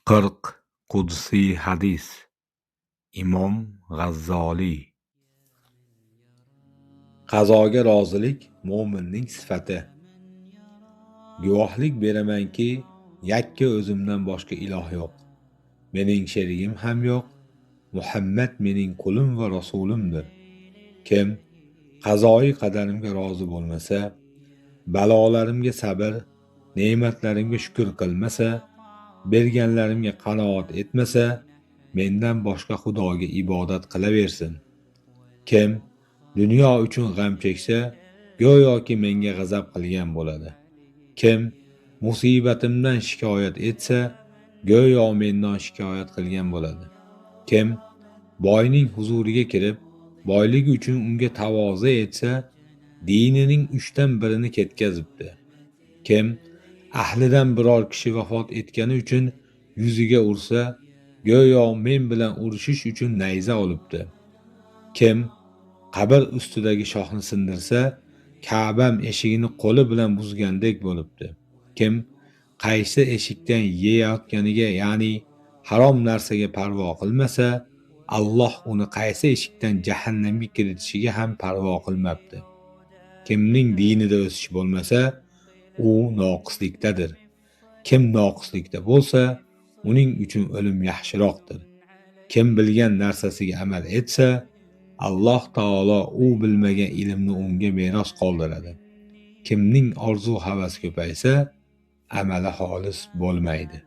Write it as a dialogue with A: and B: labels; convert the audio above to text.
A: 40 Qudsiy hadis. Imom G'azzoliy. Qazoga rozilik mo'minning sifati. Guvohlik beramanki, yakka o'zimdan boshqa iloh yo'q. Mening sherigim ham yo'q. Muhammad mening qulim va rasulimdir. Kim qazoi qadarimga rozi bo'lmasa, balolarimga sabr, ne'matlarimga shukr qilmasa, berganlarimga qanoat etmasa, mendan boshqa xudoga ibodat qilaversin. Kim dunyo uchun g'am cheksa, go'yoki menga g'azab qilgan bo'ladi. Kim musibatimdan shikoyat etsa, go'yo mendan shikoyat qilgan bo'ladi. Kim boyning huzuriga kirib, boyligi uchun unga tavoze etsa, dinining 3dan 1 ketkazibdi. Kim ahlidan biror kishi vafot etgani uchun yuziga ursa, go'yo men bilan urushish uchun nayza olibdi. Kim qabr ustidagi shoxni sindirsa, Ka'bam eshigini qo'li bilan buzgandek bo'libdi. Kim qaysi eshikdan yeyotganiga, ya'ni harom narsaga parvo qilmasa, Alloh uni qaysi eshikdan jahannamga kiritishiga ham parvo qilmabdi. Kimning dinida o'sish bo'lmasa, u noqislikdadir. Kim noqislikda bo'lsa, uning uchun o'lim yaxshiroqdir. Kim bilgan narsasiga amal etsa, Alloh taolo u bilmagan ilmni unga meros qoldiradi. Kimning orzu havas ko'paysa, amali xolis bo'lmaydi.